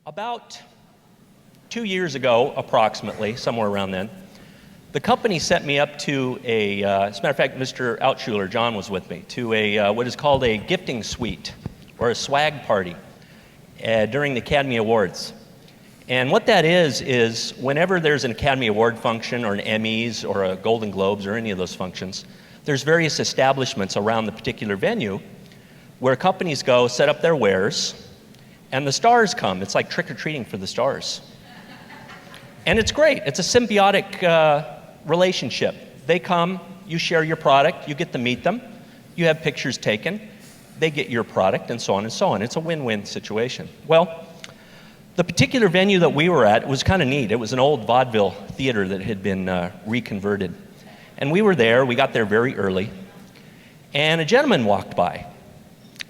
About 2 years ago, approximately, somewhere around then, the company sent me up to as a matter of fact, Mr. Altschuler, John was with me, to what is called a gifting suite, or a swag party, during the Academy Awards. And what that is whenever there's an Academy Award function, or an Emmys, or a Golden Globes, or any of those functions, there's various establishments around the particular venue where companies go set up their wares, and the stars come. It's like trick-or-treating for the stars. And it's great. It's a symbiotic relationship. They come, you share your product, you get to meet them, you have pictures taken, they get your product, and so on and so on. It's a win-win situation. Well, the particular venue that we were at was kind of neat. It was an old vaudeville theater that had been reconverted. And we were there, we got there very early, and a gentleman walked by.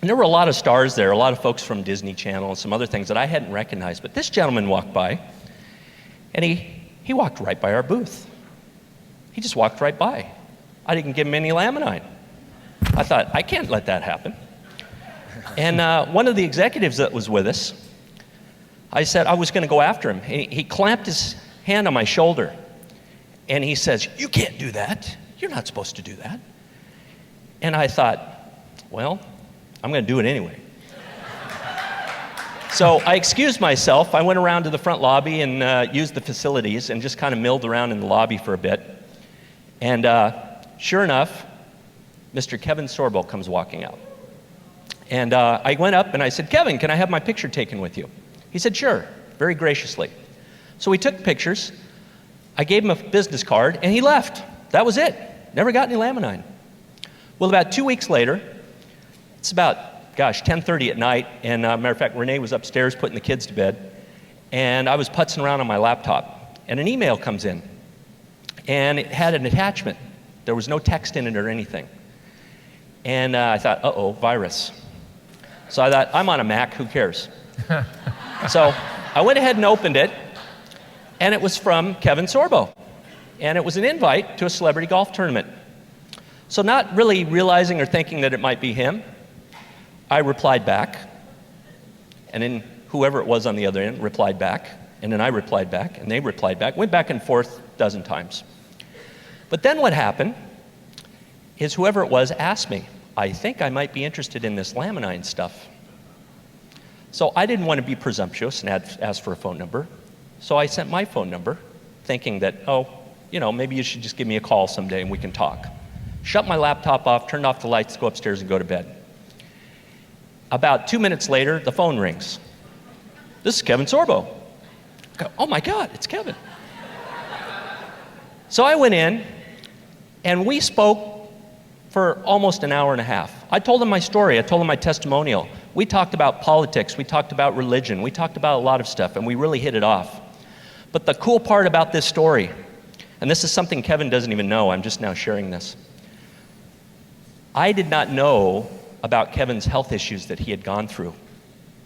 And there were a lot of stars there, a lot of folks from Disney Channel and some other things that I hadn't recognized. But this gentleman walked by, and he walked right by our booth. He just walked right by. I didn't give him any Laminine. I thought, I can't let that happen. And one of the executives that was with us, I said I was going to go after him. He clamped his hand on my shoulder, and he says, "You can't do that. You're not supposed to do that." And I thought, well, I'm going to do it anyway. So I excused myself. I went around to the front lobby and used the facilities and just kind of milled around in the lobby for a bit. And sure enough, Mr. Kevin Sorbo comes walking out. And I went up and I said, "Kevin, can I have my picture taken with you?" He said, "Sure," very graciously. So we took pictures. I gave him a business card, and he left. That was it. Never got any Laminine. Well, about 2 weeks later, it's about, 10:30 at night, and matter of fact, Renee was upstairs putting the kids to bed, and I was putzing around on my laptop, and an email comes in, and it had an attachment. There was no text in it or anything. And I thought, uh-oh, virus. So I thought, I'm on a Mac, who cares? So I went ahead and opened it, and it was from Kevin Sorbo, and it was an invite to a celebrity golf tournament. So not really realizing or thinking that it might be him, I replied back, and then whoever it was on the other end replied back, and then I replied back, and they replied back, went back and forth a dozen times. But then what happened is whoever it was asked me, "I think I might be interested in this Laminine stuff." So I didn't want to be presumptuous and ask for a phone number, so I sent my phone number, thinking that, maybe you should just give me a call someday and we can talk. Shut my laptop off, turned off the lights, go upstairs and go to bed. About 2 minutes later, the phone rings. "This is Kevin Sorbo." I go, "Oh my God, it's Kevin." So I went in, and we spoke for almost an hour and a half. I told him my story, I told him my testimonial. We talked about politics, we talked about religion, we talked about a lot of stuff, and we really hit it off. But the cool part about this story, and this is something Kevin doesn't even know, I'm just now sharing this. I did not know about Kevin's health issues that he had gone through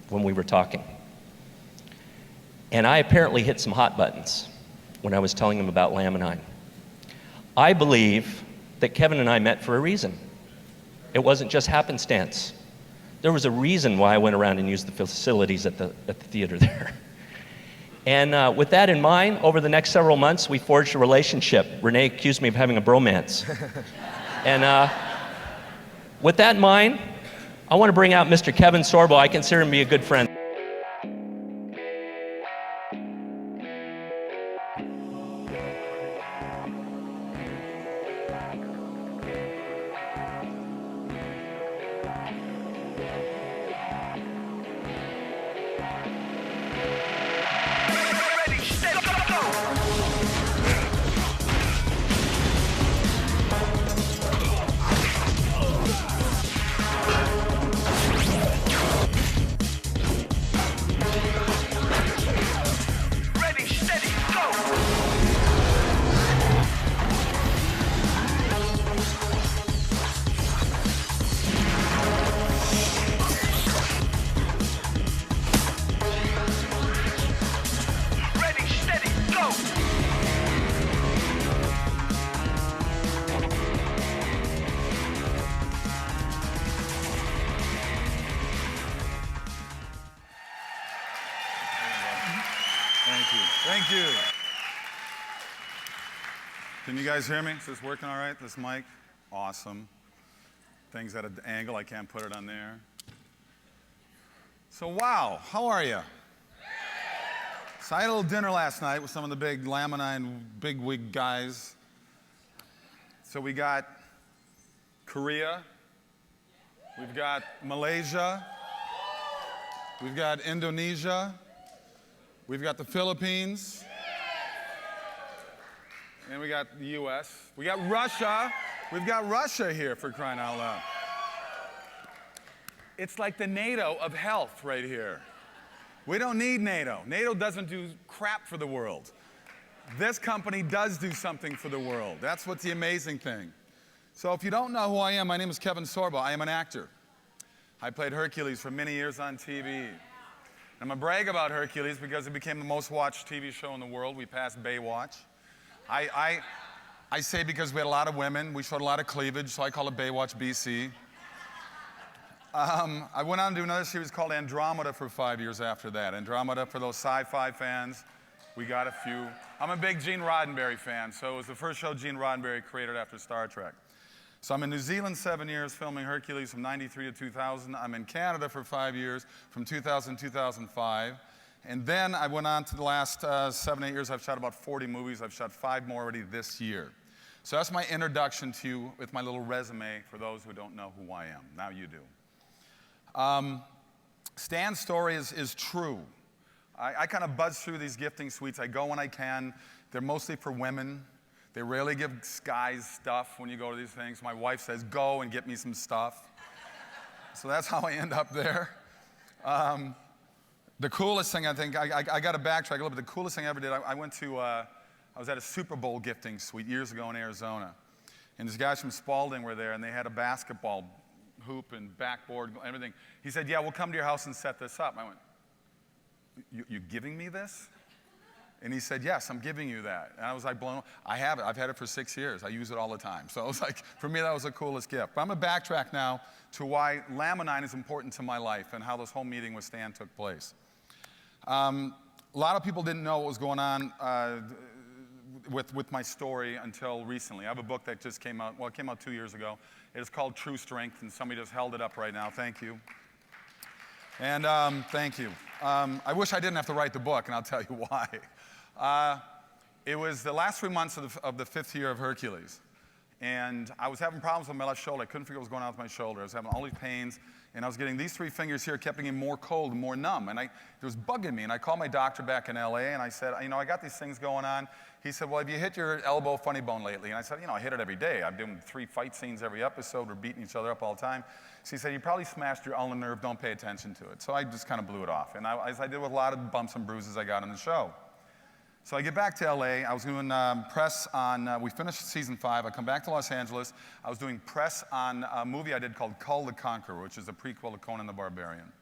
when we were talking. And I apparently hit some hot buttons when I was telling him about Laminine. I believe that Kevin and I met for a reason. It wasn't just happenstance. There was a reason why I went around and used the facilities at the theater there. And with that in mind, over the next several months, we forged a relationship. Renee accused me of having a bromance. And with that in mind, I want to bring out Mr. Kevin Sorbo. I consider him to be a good friend. Thank you. Thank you. Can you guys hear me? Is this working all right, this mic? Awesome. Things at an angle, I can't put it on there. So, wow, how are you? So I had a little dinner last night with some of the big Laminine bigwig guys. So we got Korea, we've got Malaysia, we've got Indonesia, we've got the Philippines, and we got the US. We got Russia. We've got Russia here, for crying out loud. It's like the NATO of health right here. We don't need NATO. NATO doesn't do crap for the world. This company does do something for the world. That's what's the amazing thing. So if you don't know who I am, my name is Kevin Sorbo. I am an actor. I played Hercules for many years on TV. I'm going to brag about Hercules because it became the most watched TV show in the world. We passed Baywatch. I say because we had a lot of women, we showed a lot of cleavage, so I call it Baywatch BC. I went on to do another series called Andromeda for 5 years after that. Andromeda, for those sci-fi fans, we got a few. I'm a big Gene Roddenberry fan, so it was the first show Gene Roddenberry created after Star Trek. So I'm in New Zealand 7 years filming Hercules from 93 to 2000. I'm in Canada for 5 years, from 2000 to 2005. And then I went on to the last 7, 8 years, I've shot about 40 movies. I've shot 5 more already this year. So that's my introduction to you with my little resume for those who don't know who I am. Now you do. Stan's story is true. I kind of buzz through these gifting suites. I go when I can. They're mostly for women. They rarely give guys stuff when you go to these things. My wife says, go and get me some stuff. So that's how I end up there. The coolest thing, I think, I got to backtrack a little bit. The coolest thing I ever did, I was at a Super Bowl gifting suite years ago in Arizona. And these guys from Spalding were there, and they had a basketball hoop and backboard and everything. He said, yeah, we'll come to your house and set this up. I went, you giving me this? And he said, yes, I'm giving you that. And I was like blown away. I have it. I've had it for 6 years. I use it all the time. So it was like, for me, that was the coolest gift. But I'm going to backtrack now to why Laminine is important to my life and how this whole meeting with Stan took place. A lot of people didn't know what was going on with my story until recently. I have a book that just came out, well, it came out 2 years ago. It is called True Strength, and somebody just held it up right now. Thank you. And thank you. I wish I didn't have to write the book, and I'll tell you why. It was the last 3 months of the 5th year of Hercules. And I was having problems with my left shoulder. I couldn't figure what was going on with my shoulder. I was having all these pains, and I was getting these 3 fingers here kept getting more cold and more numb. And it was bugging me. And I called my doctor back in LA, and I said, I got these things going on. He said, well, have you hit your elbow funny bone lately? And I said, I hit it every day. I'm doing 3 fight scenes every episode. We're beating each other up all the time. So he said, you probably smashed your ulnar nerve. Don't pay attention to it. So I just kind of blew it off. And as I did with a lot of bumps and bruises I got on the show. So I get back to LA. I was doing press on, we finished season 5. I come back to Los Angeles. I was doing press on a movie I did called Kull the Conqueror, which is a prequel to Conan the Barbarian.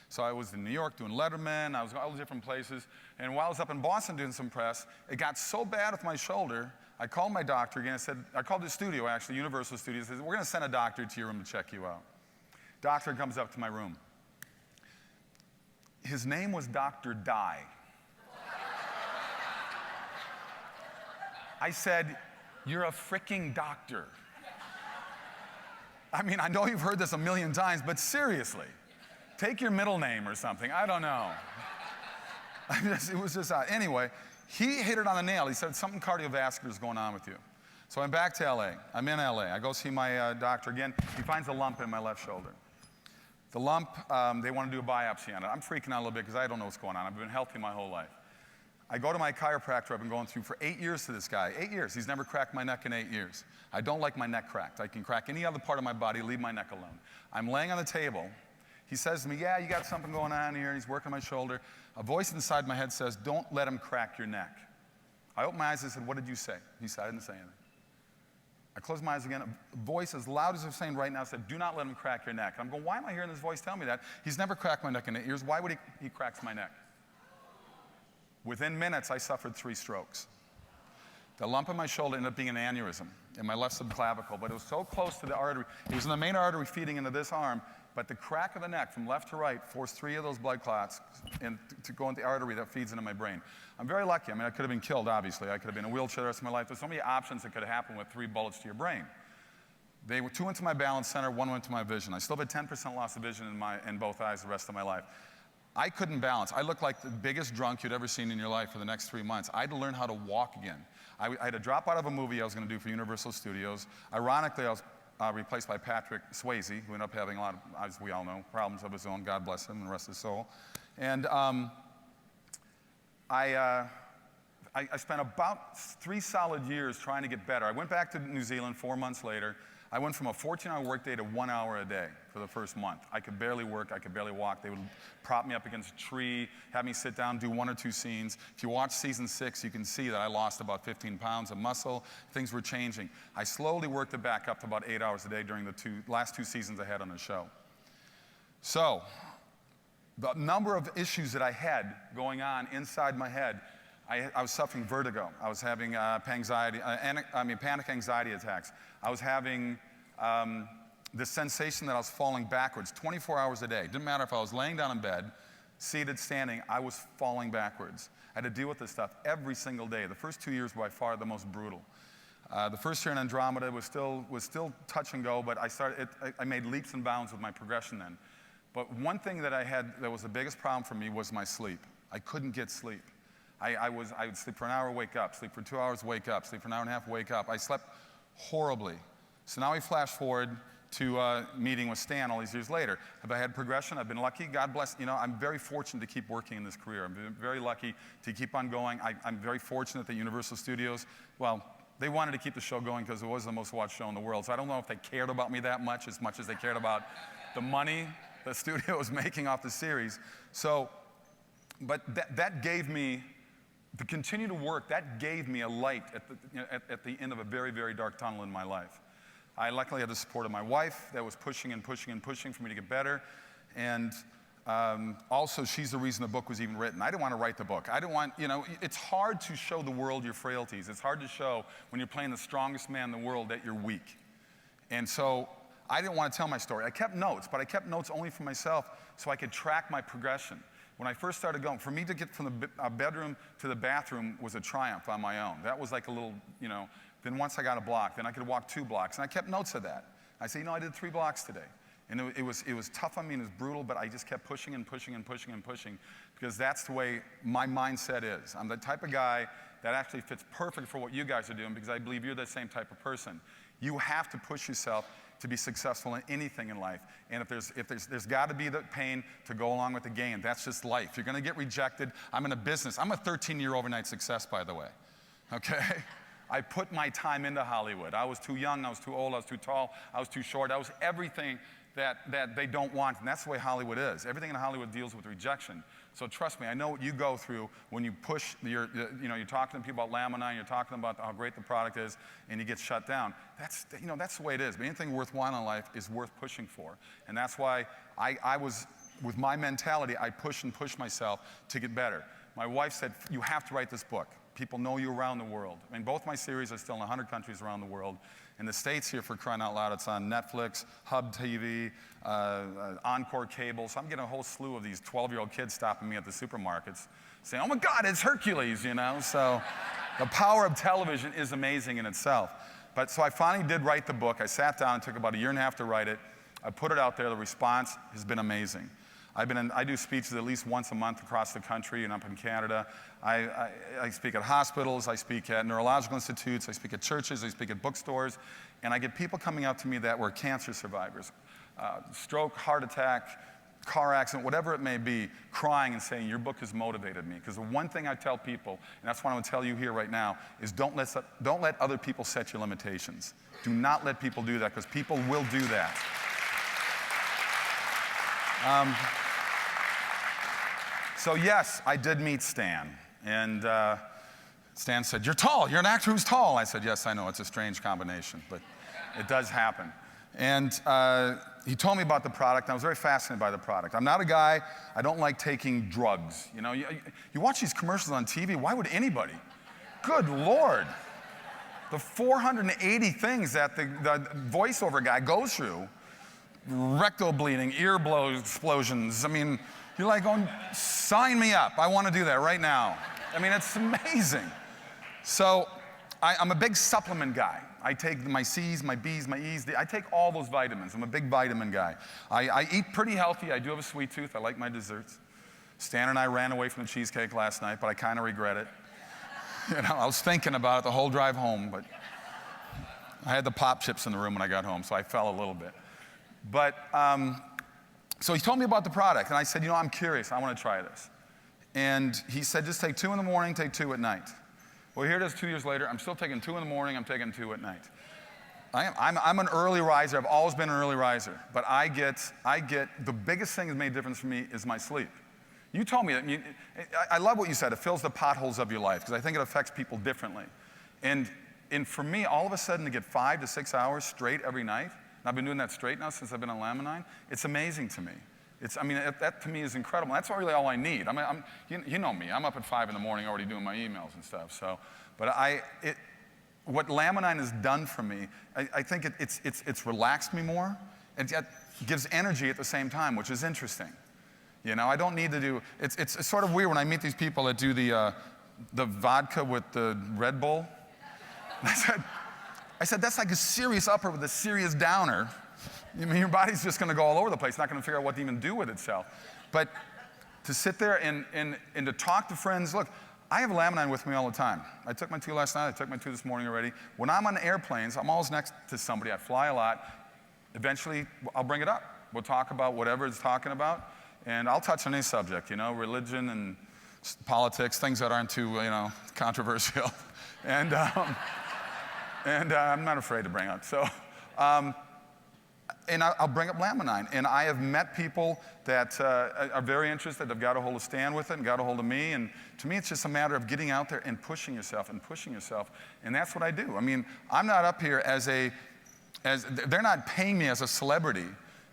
So I was in New York doing Letterman. I was all different places. And while I was up in Boston doing some press, it got so bad with my shoulder, I called my doctor again. I called the studio, actually, Universal Studios. I said, we're going to send a doctor to your room to check you out. Doctor comes up to my room. His name was Dr. Dye. I said, you're a freaking doctor. I mean, I know you've heard this a million times, but seriously, take your middle name or something. I don't know. It was just odd. Anyway, he hit it on the nail. He said, something cardiovascular is going on with you. So I'm back to LA. I'm in LA. I go see my doctor again. He finds a lump in my left shoulder. The lump, they want to do a biopsy on it. I'm freaking out a little bit because I don't know what's going on. I've been healthy my whole life. I go to my chiropractor I've been going through for 8 years to this guy. 8 years. He's never cracked my neck in 8 years. I don't like my neck cracked. I can crack any other part of my body, leave my neck alone. I'm laying on the table. He says to me, yeah, you got something going on here. And he's working my shoulder. A voice inside my head says, don't let him crack your neck. I opened my eyes and said, what did you say? He said, I didn't say anything. I closed my eyes again. A voice as loud as I'm saying right now said, do not let him crack your neck. And I'm going, why am I hearing this voice tell me that? He's never cracked my neck in 8 years. Why would he cracks my neck? Within minutes, I suffered 3 strokes. The lump in my shoulder ended up being an aneurysm in my left subclavicle, but it was so close to the artery. It was in the main artery feeding into this arm, but the crack of the neck from left to right forced 3 of those blood clots to go into the artery that feeds into my brain. I'm very lucky. I mean, I could have been killed, obviously. I could have been in a wheelchair the rest of my life. There's so many options that could have happened with 3 bullets to your brain. They were 2 went to my balance center, 1 went to my vision. I still had 10% loss of vision in both eyes the rest of my life. I couldn't balance. I looked like the biggest drunk you'd ever seen in your life for the next 3 months. I had to learn how to walk again. I had to drop out of a movie I was going to do for Universal Studios. Ironically, I was replaced by Patrick Swayze, who ended up having a lot of, as we all know, problems of his own. God bless him and rest his soul. And I spent about 3 solid years trying to get better. I went back to New Zealand 4 months later. I went from a 14-hour workday to 1 hour a day for the first month. I could barely work. I could barely walk. They would prop me up against a tree, have me sit down, do 1 or 2 scenes. If you watch season 6, you can see that I lost about 15 pounds of muscle. Things were changing. I slowly worked it back up to about 8 hours a day during the last 2 seasons I had on the show. So the number of issues that I had going on inside my head, I was suffering vertigo. I was having panic anxiety attacks. I was having the sensation that I was falling backwards 24 hours a day. Didn't matter if I was laying down in bed, seated, standing, I was falling backwards. I had to deal with this stuff every single day. The first 2 years were by far the most brutal. The first year in Andromeda was still touch and go, but I made leaps and bounds with my progression then. But one thing that I had that was the biggest problem for me was my sleep. I couldn't get sleep. I would sleep for an hour, wake up, sleep for 2 hours, wake up, sleep for an hour and a half, wake up. I slept horribly. So now we flash forward to meeting with Stan all these years later. Have I had progression? I've been lucky. God bless. You know, I'm very fortunate to keep working in this career. I'm very lucky to keep on going. I'm very fortunate that Universal Studios, well, they wanted to keep the show going because it was the most watched show in the world. So I don't know if they cared about me that much as they cared about the money the studio was making off the series. So, but that gave me, to continue to work, that gave me a light at the end of a very, very dark tunnel in my life. I luckily had the support of my wife that was pushing and pushing and pushing for me to get better. And also, she's the reason the book was even written. I didn't want to write the book. I didn't want, you know, it's hard to show the world your frailties. It's hard to show when you're playing the strongest man in the world that you're weak. And so I didn't want to tell my story. I kept notes, but I kept notes only for myself so I could track my progression. When I first started going, for me to get from the bedroom to the bathroom was a triumph on my own. That was like a little, you know, then once I got a block, then I could walk 2 blocks. And I kept notes of that. I said, you know, I did 3 blocks today. And it was tough on me and it was brutal, but I just kept pushing and pushing and pushing and pushing because that's the way my mindset is. I'm the type of guy that actually fits perfect for what you guys are doing because I believe you're the same type of person. You have to push yourself to be successful in anything in life. And if there's got to be the pain to go along with the gain. That's just life. You're going to get rejected. I'm in a business. I'm a 13-year overnight success, by the way. Okay? I put my time into Hollywood. I was too young. I was too old. I was too tall. I was too short. I was everything that they don't want. And that's the way Hollywood is. Everything in Hollywood deals with rejection. So trust me, I know what you go through when you push, you're talking to people about Laminine, you're talking about how great the product is, and you get shut down. That's the way it is. But anything worthwhile in life is worth pushing for. And that's why I was, with my mentality, I push and push myself to get better. My wife said, you have to write this book. People know you around the world. I mean, both my series are still in 100 countries around the world. In the States here, for crying out loud, it's on Netflix, Hub TV, Encore Cable. So I'm getting a whole slew of these 12-year-old kids stopping me at the supermarkets saying, oh my God, it's Hercules, you know? So the power of television is amazing in itself. But so I finally did write the book. I sat down. It took about 1.5 years to write it. I put it out there. The response has been amazing. I do speeches at least once a month across the country and up in Canada. I speak at hospitals, I speak at neurological institutes, I speak at churches, I speak at bookstores, and I get people coming up to me that were cancer survivors, stroke, heart attack, car accident, whatever it may be, crying and saying, your book has motivated me. Because the one thing I tell people, and that's what I'm going to tell you here right now, is don't let other people set your limitations. Do not let people do that, because people will do that. So yes, I did meet Stan, and Stan said, you're tall, you're an actor who's tall. I said, yes, I know, it's a strange combination, but it does happen. And he told me about the product, and I was very fascinated by the product. I'm not a guy, I don't like taking drugs. You know, you watch these commercials on TV, why would anybody? Good Lord. the 480 things that the voiceover guy goes through, rectal bleeding, ear explosions. I mean, you're like going, sign me up. I want to do that right now. I mean, it's amazing. So I'm a big supplement guy. I take my C's, my B's, my E's. I take all those vitamins. I'm a big vitamin guy. I eat pretty healthy. I do have a sweet tooth. I like my desserts. Stan and I ran away from the cheesecake last night, but I kind of regret it. You know, I was thinking about it the whole drive home, but I had the pop chips in the room when I got home, so I fell a little bit. But, so he told me about the product, and I said, you know, I'm curious. I want to try this. And he said, just take 2 in the morning, take 2 at night. Well, here it is 2 years later. I'm still taking 2 in the morning. I'm taking 2 at night. I'm an early riser. I've always been an early riser. But I get the biggest thing that's made a difference for me is my sleep. You told me that. I love what you said. It fills the potholes of your life, because I think it affects people differently. And for me, all of a sudden, to get 5 to 6 hours straight every night, and I've been doing that straight now since I've been on Laminine, it's amazing to me. That to me is incredible. That's really all I need. You know me. I'm up at 5 in the morning already doing my emails and stuff. So, but what Laminine has done for me, I think it's relaxed me more. It gives energy at the same time, which is interesting. You know, I don't need to do. It's sort of weird when I meet these people that do the vodka with the Red Bull. And I said that's like a serious upper with a serious downer. I mean, your body's just going to go all over the place, not going to figure out what to even do with itself. But to sit there and to talk to friends, look, I have Laminine with me all the time. I took my 2 last night. I took my 2 this morning already. When I'm on airplanes, I'm always next to somebody. I fly a lot. Eventually, I'll bring it up. We'll talk about whatever it's talking about, and I'll touch on any subject, you know, religion and politics, things that aren't too, you know, controversial. And I'm not afraid to bring up. So. And I'll bring up Laminine. And I have met people that are very interested, have got a hold of Stan with it and got a hold of me. And to me, it's just a matter of getting out there and pushing yourself and pushing yourself. And that's what I do. I mean, I'm not up here they're not paying me as a celebrity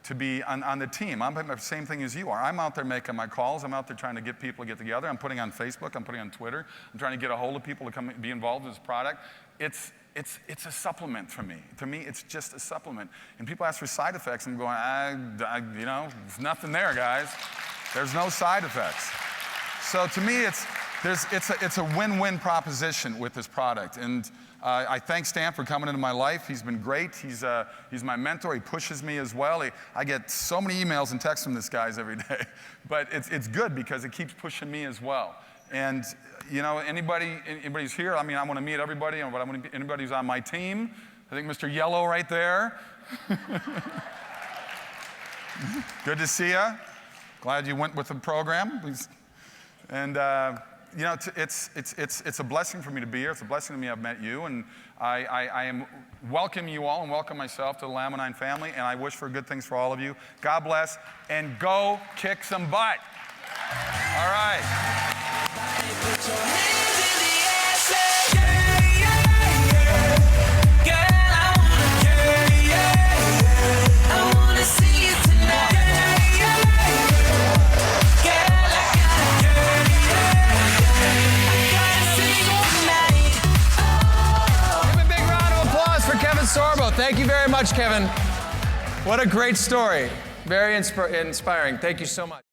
to be on the team. I'm the same thing as you are. I'm out there making my calls. I'm out there trying to get people to get together. I'm putting on Facebook. I'm putting on Twitter. I'm trying to get a hold of people to come be involved in this product. It's a supplement for me. To me, it's just a supplement. And people ask for side effects. I'm going, you know, there's nothing there, guys. There's no side effects. So to me, it's a win-win proposition with this product. And I thank Stan for coming into my life. He's been great. He's my mentor. He pushes me as well. I get so many emails and texts from this guy every day. But it's good because it keeps pushing me as well. And you know, anybody's here, I mean, I want to meet everybody, and anybody who's on my team. I think Mr. Yellow right there. Good to see you. Glad you went with the program. And you know, it's a blessing for me to be here. It's a blessing to me I've met you, and I am welcoming you all and welcome myself to the Laminine family, and I wish for good things for all of you. God bless, and go kick some butt. All right. Put your hands in the air, say yeah, yeah, yeah. Girl, I wanna, yeah, yeah, yeah. I wanna see you tonight, yeah, yeah, yeah. Girl, I gotta, yeah, yeah, yeah. I gotta see you tonight. Oh. Give a big round of applause for Kevin Sorbo. Thank you very much, Kevin. What a great story. Very inspiring. Thank you so much.